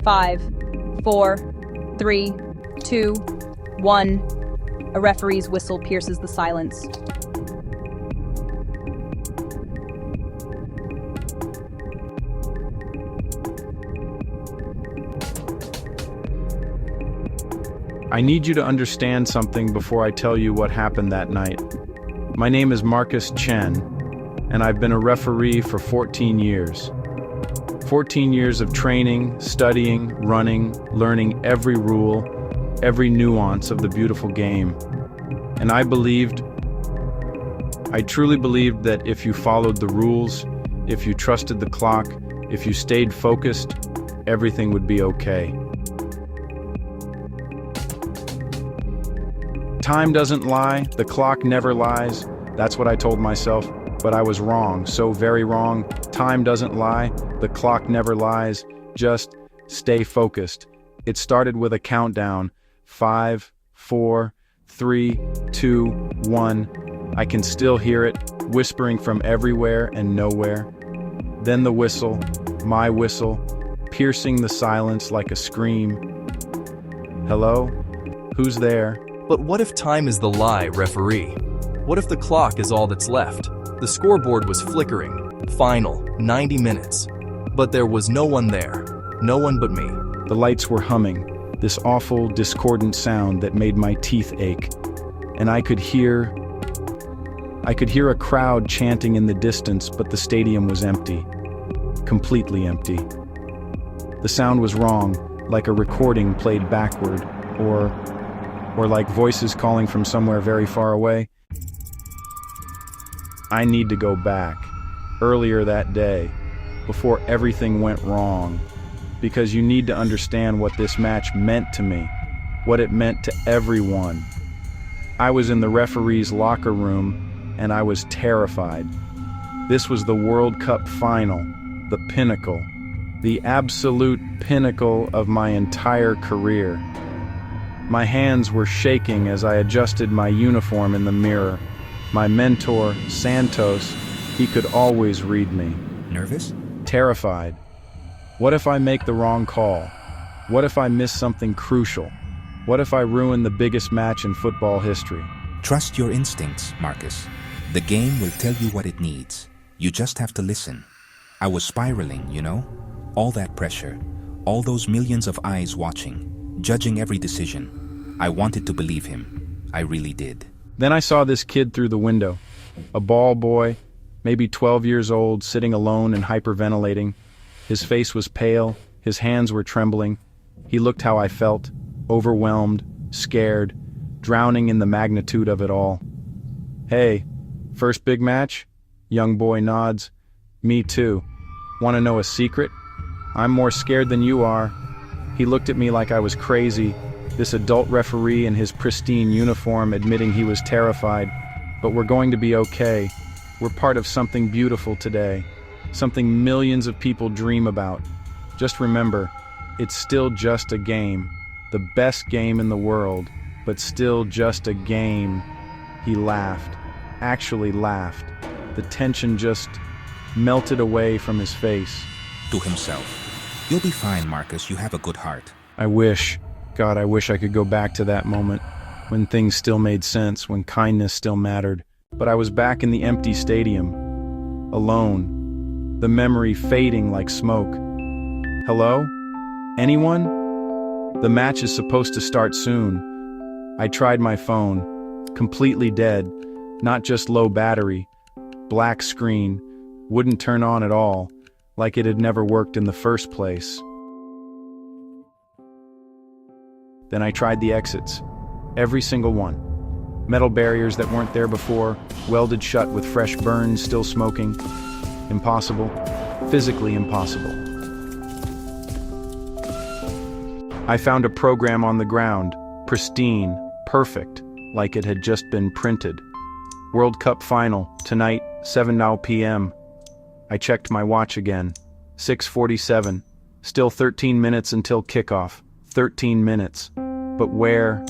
5, 4, 3, 2, 1. A referee's whistle pierces the silence. I need you to understand something before I tell you what happened that night. My name is Marcus Chen, and I've been a referee for 14 years. 14 years of training, studying, running, learning every rule, every nuance of the beautiful game. And I truly believed that if you followed the rules, if you trusted the clock, if you stayed focused, everything would be okay. Time doesn't lie, the clock never lies. That's what I told myself, but I was wrong, so very wrong. Time doesn't lie, the clock never lies. Just stay focused. It started with a countdown. 5, 4, 3, 2, 1. I can still hear it, whispering from everywhere and nowhere. Then the whistle, my whistle, piercing the silence like a scream. Hello? Who's there? But what if time is the lie, referee? What if the clock is all that's left? The scoreboard was flickering. Final, 90 minutes. But there was no one there. No one but me. The lights were humming, this awful, discordant sound that made my teeth ache. And I could hear a crowd chanting in the distance, but the stadium was empty. Completely empty. The sound was wrong, like a recording played backward, or like voices calling from somewhere very far away. I need to go back, earlier that day, before everything went wrong, because you need to understand what this match meant to me, what it meant to everyone. I was in the referee's locker room, and I was terrified. This was the World Cup final, the pinnacle, the absolute pinnacle of my entire career. My hands were shaking as I adjusted my uniform in the mirror. My mentor, Santos, he could always read me. Nervous? Terrified. What if I make the wrong call? What if I miss something crucial? What if I ruin the biggest match in football history? Trust your instincts, Marcus. The game will tell you what it needs. You just have to listen. I was spiraling, you know? All that pressure, all those millions of eyes watching, judging every decision. I wanted to believe him. I really did. Then I saw this kid through the window. A ball boy, maybe 12 years old, sitting alone and hyperventilating. His face was pale, his hands were trembling. He looked how I felt, overwhelmed, scared, drowning in the magnitude of it all. Hey, first big match? Young boy nods. Me too. Want to know a secret? I'm more scared than you are. He looked at me like I was crazy, this adult referee in his pristine uniform admitting he was terrified. But we're going to be okay. We're part of something beautiful today, something millions of people dream about. Just remember, it's still just a game, the best game in the world, but still just a game. He laughed, actually laughed. The tension just melted away from his face. To himself. You'll be fine, Marcus. You have a good heart. I wish I could go back to that moment, when things still made sense, when kindness still mattered. But I was back in the empty stadium, alone, the memory fading like smoke. Hello? Anyone? The match is supposed to start soon. I tried my phone, completely dead, not just low battery, black screen, wouldn't turn on at all, like it had never worked in the first place. Then I tried the exits, every single one. Metal barriers that weren't there before, welded shut with fresh burns still smoking. Impossible, physically impossible. I found a program on the ground, pristine, perfect, like it had just been printed. World Cup final, tonight, 7 p.m. I checked my watch again. 6:47. Still 13 minutes until kickoff. 13 minutes. But where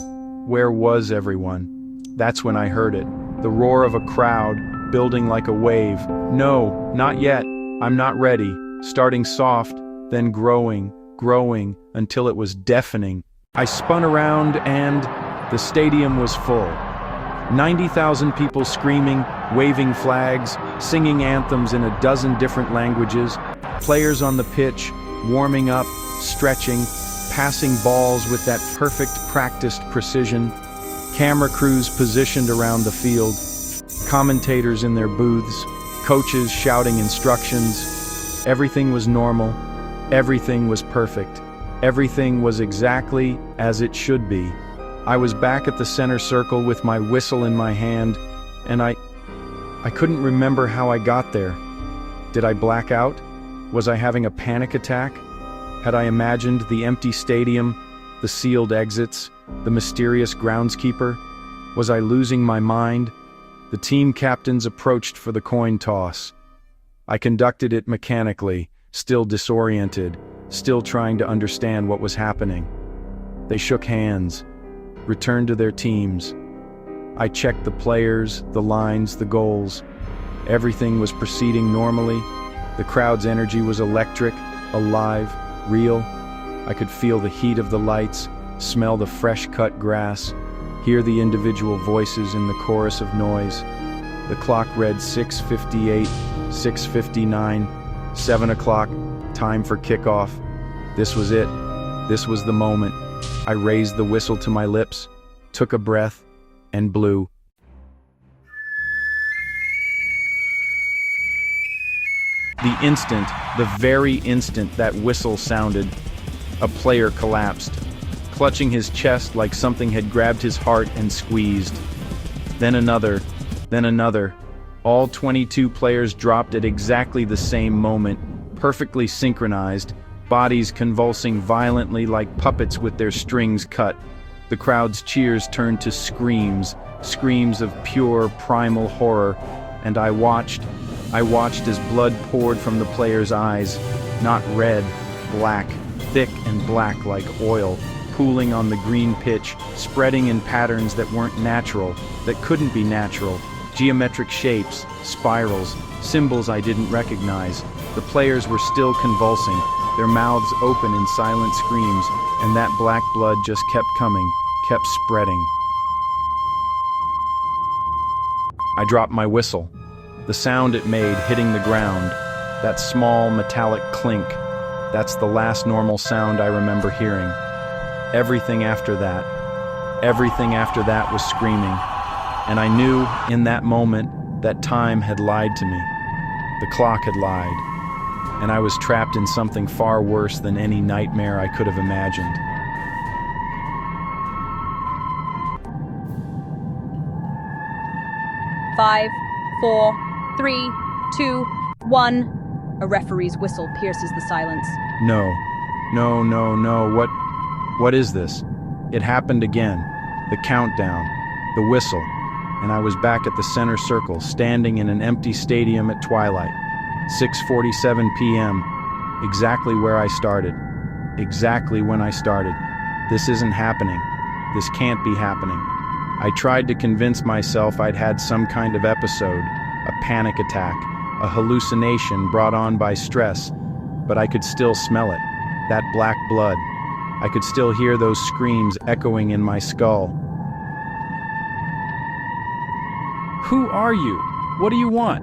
was everyone? That's when I heard it. The roar of a crowd, building like a wave. No, not yet. I'm not ready. Starting soft, then growing, growing, until it was deafening. I spun around and the stadium was full. 90,000 people screaming, waving flags, singing anthems in a dozen different languages, players on the pitch, warming up, stretching, passing balls with that perfect practiced precision, camera crews positioned around the field, commentators in their booths, coaches shouting instructions. Everything was normal, everything was perfect, everything was exactly as it should be. I was back at the center circle with my whistle in my hand, and I couldn't remember how I got there. Did I black out? Was I having a panic attack? Had I imagined the empty stadium, the sealed exits, the mysterious groundskeeper? Was I losing my mind? The team captains approached for the coin toss. I conducted it mechanically, still disoriented, still trying to understand what was happening. They shook hands, returned to their teams. I checked the players, the lines, the goals. Everything was proceeding normally. The crowd's energy was electric, alive, real. I could feel the heat of the lights, smell the fresh-cut grass, hear the individual voices in the chorus of noise. The clock read 6:58, 6:59, 7 o'clock, time for kickoff. This was it. This was the moment. I raised the whistle to my lips, took a breath, and blew. The very instant that whistle sounded, a player collapsed, clutching his chest like something had grabbed his heart and squeezed. Then another. All 22 players dropped at exactly the same moment, perfectly synchronized, bodies convulsing violently like puppets with their strings cut. The crowd's cheers turned to screams, screams of pure, primal horror, and I watched as blood poured from the players' eyes, not red, black, thick and black like oil, pooling on the green pitch, spreading in patterns that weren't natural, that couldn't be natural, geometric shapes, spirals, symbols I didn't recognize. The players were still convulsing, their mouths open in silent screams, and that black blood just kept coming, kept spreading. I dropped my whistle. The sound it made hitting the ground, that small metallic clink, that's the last normal sound I remember hearing. Everything after that was screaming, and I knew in that moment that time had lied to me. The clock had lied, and I was trapped in something far worse than any nightmare I could have imagined. Five, 4, 3, 2, 1. A referee's whistle pierces the silence. No. What is this? It happened again. The countdown, the whistle, and I was back at the center circle, standing in an empty stadium at twilight. 6:47 p.m. Exactly where I started. Exactly when I started. This isn't happening. This can't be happening. I tried to convince myself I'd had some kind of episode, a panic attack, a hallucination brought on by stress, but I could still smell it, that black blood. I could still hear those screams echoing in my skull. Who are you? What do you want?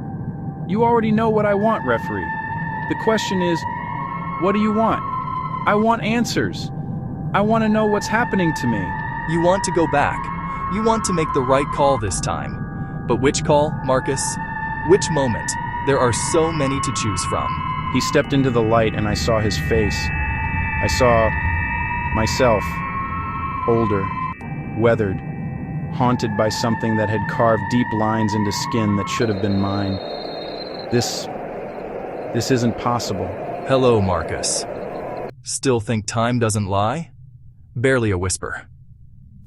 You already know what I want, referee. The question is, what do you want? I want answers. I want to know what's happening to me. You want to go back. You want to make the right call this time. But which call, Marcus? Which moment? There are so many to choose from. He stepped into the light and I saw his face. I saw myself, older, weathered, haunted by something that had carved deep lines into skin that should have been mine. This isn't possible. Hello, Marcus. Still think time doesn't lie? Barely a whisper.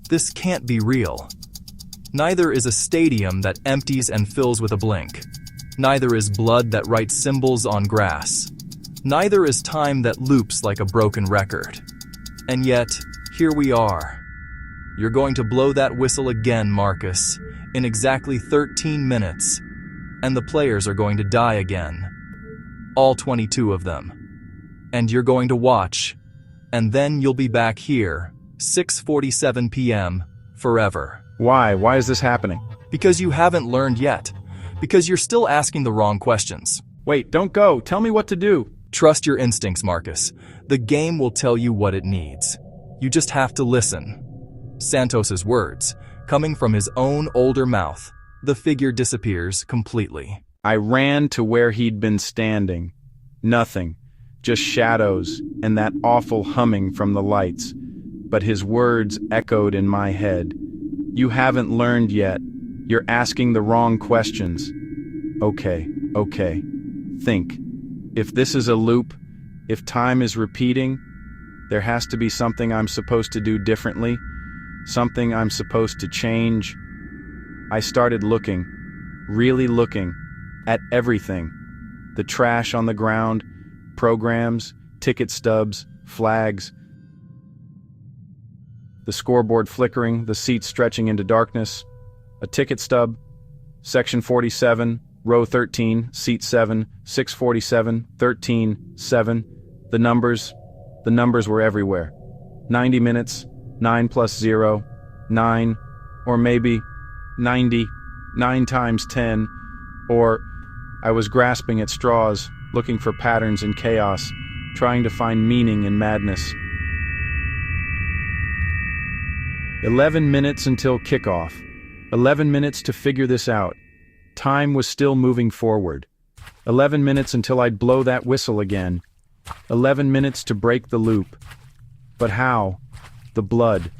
This can't be real. Neither is a stadium that empties and fills with a blink. Neither is blood that writes symbols on grass. Neither is time that loops like a broken record. And yet, here we are. You're going to blow that whistle again, Marcus, in exactly 13 minutes. And the players are going to die again. All 22 of them. And you're going to watch And then you'll be back here, 6:47 p.m., forever. Why? Why is this happening? Because you haven't learned yet. Because you're still asking the wrong questions. Wait, don't go. Tell me what to do. Trust your instincts, Marcus. The game will tell you what it needs. You just have to listen. Santos's words, coming from his own older mouth, the figure disappears completely. I ran to where he'd been standing. Nothing. Just shadows and that awful humming from the lights. But his words echoed in my head. You haven't learned yet. You're asking the wrong questions. Okay. Think. If this is a loop, if time is repeating, there has to be something I'm supposed to do differently, something I'm supposed to change. I started looking, really looking, at everything. The trash on the ground, programs, ticket stubs, flags. The scoreboard flickering, the seats stretching into darkness. A ticket stub, section 47, row 13, seat 7, 647, 13, 7. The numbers were everywhere. 90 minutes, 9 plus 0, 9, or maybe 90, 9 times 10, or I was grasping at straws, looking for patterns in chaos, trying to find meaning in madness. 11 minutes until kickoff. 11 minutes to figure this out. Time was still moving forward. 11 minutes until I'd blow that whistle again. 11 minutes to break the loop. But how? The blood.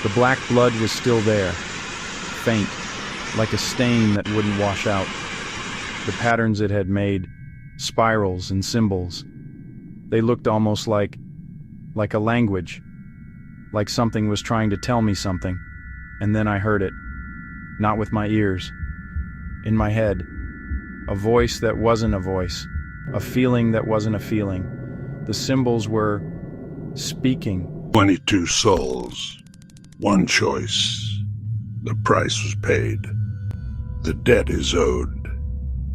The black blood was still there. Faint, like a stain that wouldn't wash out. The patterns it had made, spirals and symbols. They looked almost like a language. Like something was trying to tell me something. And then I heard it. Not with my ears. In my head. A voice that wasn't a voice. A feeling that wasn't a feeling. The symbols were speaking. 22 souls. One choice. The price was paid. The debt is owed.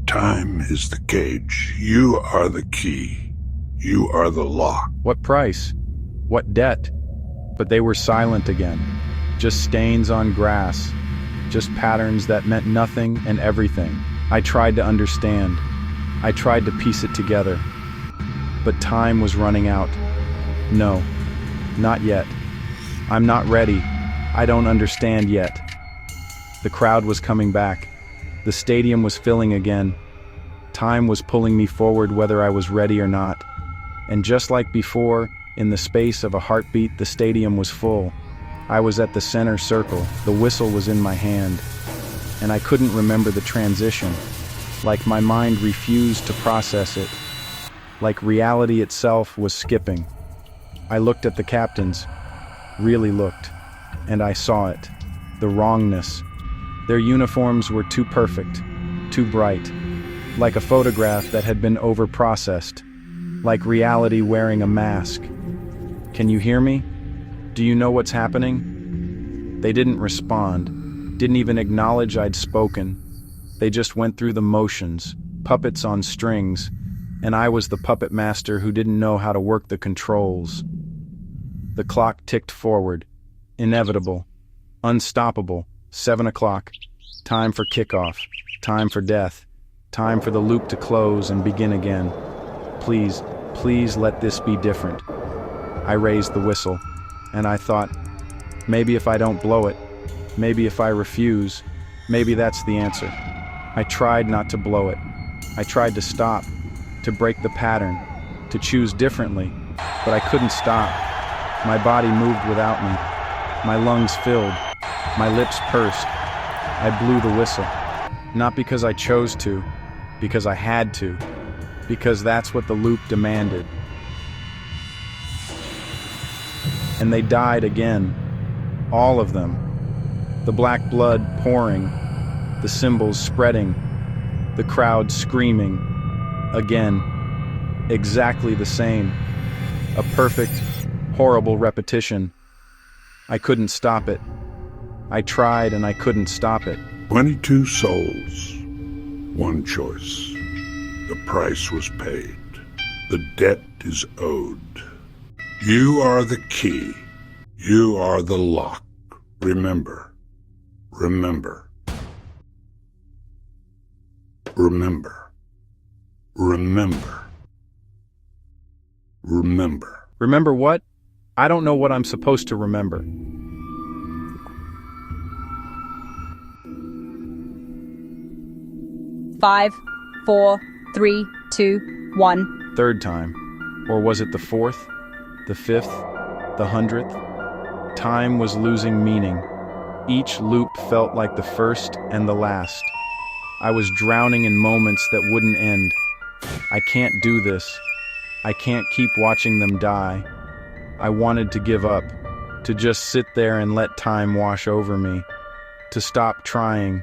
Time is the cage. You are the key. You are the lock. What price? What debt? But they were silent again. Just stains on grass. Just patterns that meant nothing and everything. I tried to understand. I tried to piece it together. But time was running out. No, not yet. I'm not ready. I don't understand yet. The crowd was coming back. The stadium was filling again. Time was pulling me forward whether I was ready or not. And just like before, in the space of a heartbeat, the stadium was full. I was at the center circle. The whistle was in my hand. And I couldn't remember the transition. Like my mind refused to process it. Like reality itself was skipping. I looked at the captains. Really looked. And I saw it. The wrongness. Their uniforms were too perfect. Too bright. Like a photograph that had been over-processed. Like reality wearing a mask. Can you hear me? Do you know what's happening? They didn't respond, didn't even acknowledge I'd spoken. They just went through the motions, puppets on strings, and I was the puppet master who didn't know how to work the controls. The clock ticked forward, inevitable, unstoppable, 7 o'clock, time for kickoff, time for death, time for the loop to close and begin again. Please, please let this be different. I raised the whistle. And I thought, maybe if I don't blow it, maybe if I refuse, maybe that's the answer. I tried not to blow it. I tried to stop, to break the pattern, to choose differently, but I couldn't stop. My body moved without me. My lungs filled. My lips pursed. I blew the whistle. Not because I chose to, because I had to, because that's what the loop demanded. And they died again. All of them. The black blood pouring. The symbols spreading. The crowd screaming. Again. Exactly the same. A perfect, horrible repetition. I couldn't stop it. I tried and I couldn't stop it. 22 souls. One choice. The price was paid. The debt is owed. You are the key. You are the lock. Remember. Remember. Remember. Remember. Remember. Remember what? I don't know what I'm supposed to remember. Five, four, three, two, one. Third time. Or was it the fourth? The fifth? The 100th? Time was losing meaning. Each loop felt like the first and the last. I was drowning in moments that wouldn't end. I can't do this. I can't keep watching them die. I wanted to give up, to just sit there and let time wash over me, to stop trying,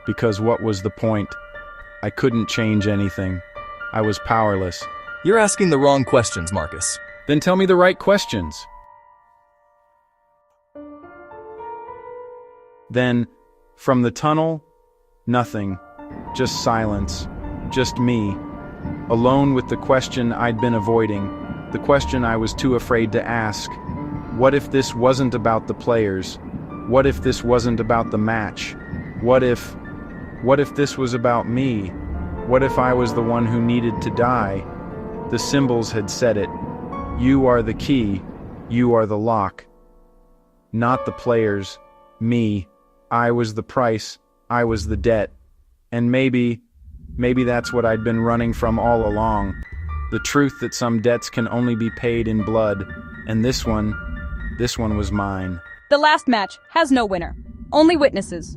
because what was the point? I couldn't change anything. I was powerless. You're asking the wrong questions, Marcus. Then tell me the right questions. Then, from the tunnel, nothing. Just silence. Just me. Alone with the question I'd been avoiding. The question I was too afraid to ask. What if this wasn't about the players? What if this wasn't about the match? What if this was about me? What if I was the one who needed to die? The symbols had said it. You are the key. You are the lock. Not the players. Me. I was the price. I was the debt. And maybe that's what I'd been running from all along. The truth that some debts can only be paid in blood. And this one was mine. The last match has no winner, only witnesses.